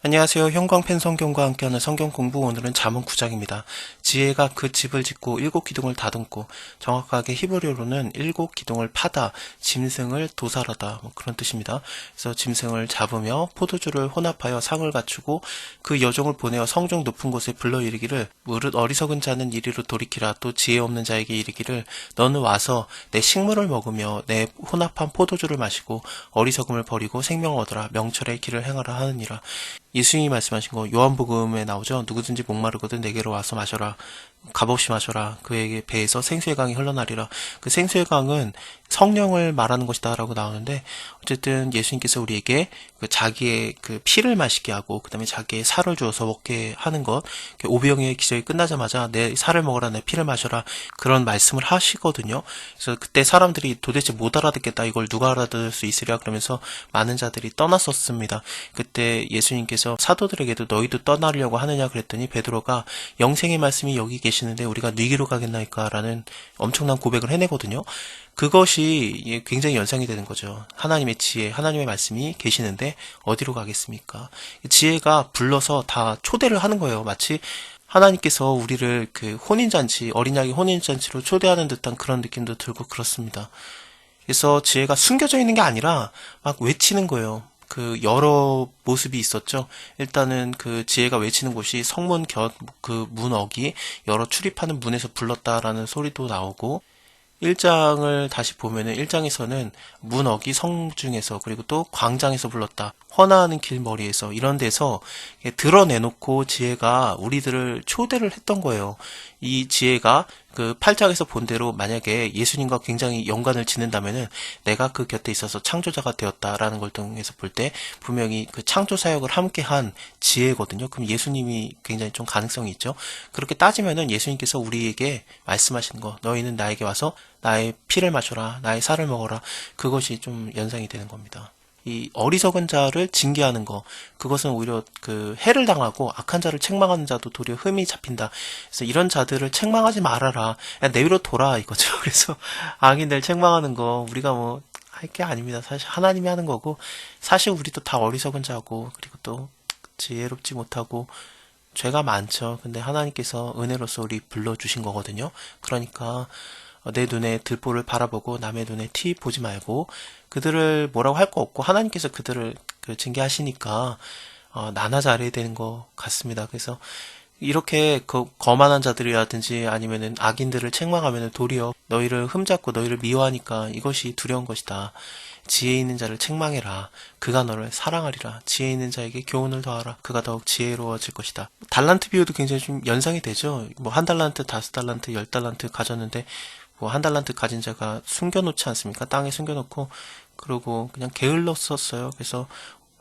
안녕하세요. 형광펜 성경과 함께하는 성경 공부. 오늘은 잠언 9장입니다. 지혜가 그 집을 짓고 일곱 기둥을 다듬고, 정확하게 히브리어로는 일곱 기둥을 파다, 짐승을 도살하다, 그런 뜻입니다. 그래서 짐승을 잡으며 포도주를 혼합하여 상을 갖추고 그 여종을 보내어 성중 높은 곳에 불러 이르기를, 무릇 어리석은 자는 이리로 돌이키라. 또 지혜 없는 자에게 이르기를, 너는 와서 내 식물을 먹으며 내 혼합한 포도주를 마시고 어리석음을 버리고 생명을 얻어라. 명철의 길을 행하라 하느니라. 예수님이 말씀하신 거 요한복음에 나오죠. 누구든지 목마르거든 내게로 와서 마셔라. 값없이 마셔라. 그에게 배에서 생수의 강이 흘러나리라. 그 생수의 강은 성령을 말하는 것이다 라고 나오는데, 어쨌든 예수님께서 우리에게 그 자기의 그 피를 마시게 하고 그 다음에 자기의 살을 주어서 먹게 하는 것, 오병이어의 기적이 끝나자마자 내 살을 먹어라, 내 피를 마셔라, 그런 말씀을 하시거든요. 그래서 그때 사람들이 도대체 못 알아듣겠다, 이걸 누가 알아들을 수 있으랴 그러면서 많은 자들이 떠났었습니다. 그때 예수님께서 사도들에게도 너희도 떠나려고 하느냐 그랬더니 베드로가 영생의 말씀이 여기 계시는데 우리가 뉘기로 가겠나이까 라는 엄청난 고백을 해내거든요. 그것이 굉장히 연상이 되는 거죠. 하나님의 지혜, 하나님의 말씀이 계시는데 어디로 가겠습니까? 지혜가 불러서 다 초대를 하는 거예요. 마치 하나님께서 우리를 그 혼인잔치, 어린 양의 혼인잔치로 초대하는 듯한 그런 느낌도 들고 그렇습니다. 그래서 지혜가 숨겨져 있는 게 아니라 막 외치는 거예요. 그 여러 모습이 있었죠. 일단은 그 지혜가 외치는 곳이 성문 곁 그 문어기, 여러 출입하는 문에서 불렀다라는 소리도 나오고, 1장을 다시 보면은 1장에서는 문어기 성중에서, 그리고 또 광장에서 불렀다, 헌화하는 길머리에서, 이런 데서 드러내놓고 지혜가 우리들을 초대를 했던 거예요. 이 지혜가 그 8장에서 본 대로 만약에 예수님과 굉장히 연관을 짓는다면은 내가 그 곁에 있어서 창조자가 되었다라는 걸 통해서 볼 때 분명히 그 창조 사역을 함께한 지혜거든요. 그럼 예수님이 굉장히 좀 가능성이 있죠. 그렇게 따지면은 예수님께서 우리에게 말씀하시는 거, 너희는 나에게 와서 나의 피를 마셔라, 나의 살을 먹어라, 그것이 좀 연상이 되는 겁니다. 이 어리석은 자를 징계하는 거, 그것은 오히려 그 해를 당하고 악한 자를 책망하는 자도 도리어 흠이 잡힌다. 그래서 이런 자들을 책망하지 말아라. 야, 내 위로 돌아, 이거죠. 그래서 악인들 책망하는 거 우리가 뭐 할 게 아닙니다. 사실 하나님이 하는 거고, 사실 우리도 다 어리석은 자고, 그리고 또 지혜롭지 못하고 죄가 많죠. 근데 하나님께서 은혜로서 우리 불러주신 거거든요. 그러니까 내 눈에 들보를 바라보고 남의 눈에 티 보지 말고, 그들을 뭐라고 할 거 없고 하나님께서 그들을 징계하시니까 나나 잘해야 되는 것 같습니다. 그래서 이렇게 그 거만한 자들이라든지 아니면은 악인들을 책망하면은 도리어 너희를 흠잡고 너희를 미워하니까 이것이 두려운 것이다. 지혜 있는 자를 책망해라. 그가 너를 사랑하리라. 지혜 있는 자에게 교훈을 더하라. 그가 더욱 지혜로워질 것이다. 달란트 비유도 굉장히 좀 연상이 되죠. 뭐 한 달란트, 5달란트, 10달란트 가졌는데 뭐 한 달란트 가진 자가 숨겨놓지 않습니까? 땅에 숨겨놓고 그러고 그냥 게을렀었어요. 그래서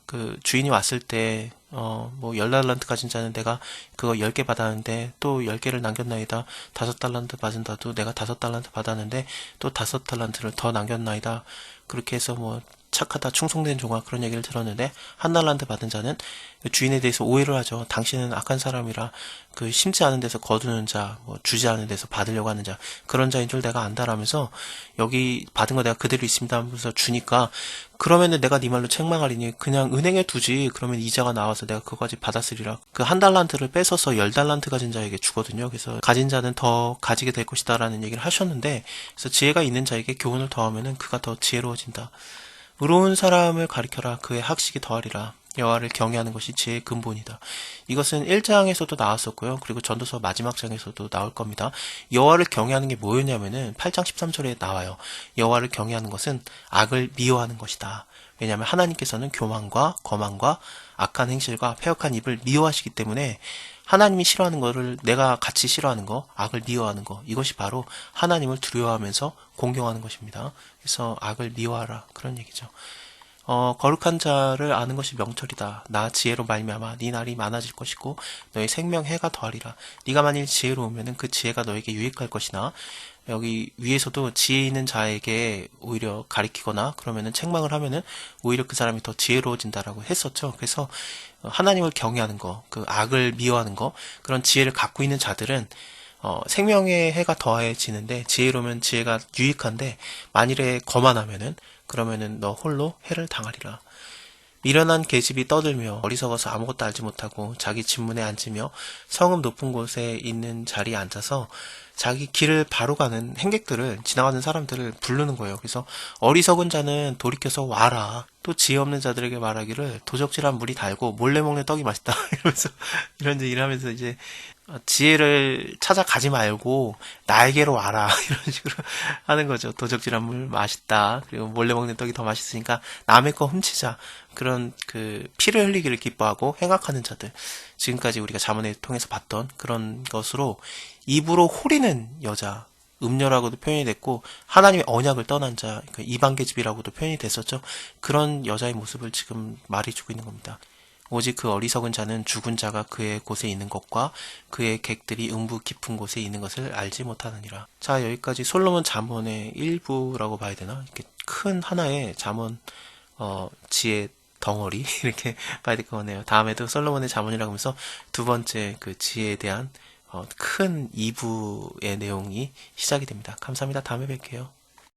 그 주인이 왔을 때 뭐 10달란트 가진 자는 내가 그거 10개 받았는데 또 10개를 남겼나이다. 5달란트 받은 자도 내가 5달란트 받았는데 또 5달란트를 더 남겼나이다. 그렇게 해서 뭐 착하다, 충성된 종아, 그런 얘기를 들었는데, 한 달란트 받은 자는 주인에 대해서 오해를 하죠. 당신은 악한 사람이라 그 심지 않은 데서 거두는 자, 뭐 주지 않은 데서 받으려고 하는 자, 그런 자인 줄 내가 안다라면서, 여기 받은 거 내가 그대로 있습니다 하면서 주니까, 그러면은 내가 네 말로 책망하리니 그냥 은행에 두지. 그러면 이자가 나와서 내가 그거까지 받았으리라. 그 한 달란트를 뺏어서 10달란트 가진 자에게 주거든요. 그래서 가진 자는 더 가지게 될 것이다라는 얘기를 하셨는데, 그래서 지혜가 있는 자에게 교훈을 더하면은 그가 더 지혜로워진다. 의로운 사람을 가리켜라. 그의 학식이 더하리라. 여호와를 경외하는 것이 지혜의 근본이다. 이것은 1장에서도 나왔었고요. 그리고 전도서 마지막 장에서도 나올 겁니다. 여호와를 경외하는 게 뭐였냐면은 8장 13절에 나와요. 여호와를 경외하는 것은 악을 미워하는 것이다. 왜냐하면 하나님께서는 교만과 거만과 악한 행실과 패역한 입을 미워하시기 때문에, 하나님이 싫어하는 거를 내가 같이 싫어하는 거, 악을 미워하는 거, 이것이 바로 하나님을 두려워하면서 공경하는 것입니다. 그래서 악을 미워하라, 그런 얘기죠. 거룩한 자를 아는 것이 명철이다. 나 지혜로 말미암아 네 날이 많아질 것이고 너의 생명 해가 더하리라. 네가 만일 지혜로우면은 그 지혜가 너에게 유익할 것이나, 여기 위에서도 지혜 있는 자에게 오히려 가리키거나 그러면은 책망을 하면은 오히려 그 사람이 더 지혜로워진다라고 했었죠. 그래서 하나님을 경외하는 거, 그 악을 미워하는 거, 그런 지혜를 갖고 있는 자들은 생명의 해가 더해지는데, 지혜로면 지혜가 유익한데, 만일에 거만하면은 그러면은 너 홀로 해를 당하리라. 미련한 계집이 떠들며 어리석어서 아무것도 알지 못하고 자기 집문에 앉으며 성읍 높은 곳에 있는 자리에 앉아서 자기 길을 바로 가는 행객들을, 지나가는 사람들을 부르는 거예요. 그래서 어리석은 자는 돌이켜서 와라. 또 지혜 없는 자들에게 말하기를 도적질한 물이 달고 몰래 먹는 떡이 맛있다. 이러면서 이런 얘기를 하면서 이제 지혜를 찾아가지 말고 나에게로 와라. 이런 식으로 하는 거죠. 도적질한 물 맛있다. 그리고 몰래 먹는 떡이 더 맛있으니까 남의 거 훔치자. 그런 그 피를 흘리기를 기뻐하고 행악하는 자들. 지금까지 우리가 잠언을 통해서 봤던 그런 것으로 입으로 호리는 여자, 음녀라고도 표현이 됐고 하나님의 언약을 떠난 자, 이방계집이라고도 표현이 됐었죠. 그런 여자의 모습을 지금 말해주고 있는 겁니다. 오직 그 어리석은 자는 죽은 자가 그의 곳에 있는 것과 그의 객들이 음부 깊은 곳에 있는 것을 알지 못하느니라. 자, 여기까지 솔로몬 잠언의 일부라고 봐야 되나? 이렇게 큰 하나의 잠언, 지혜 덩어리 이렇게 봐야 될 것 같네요. 다음에도 솔로몬의 잠언이라고 하면서 두 번째 그 지혜에 대한 큰 2부의 내용이 시작이 됩니다. 감사합니다. 다음에 뵐게요.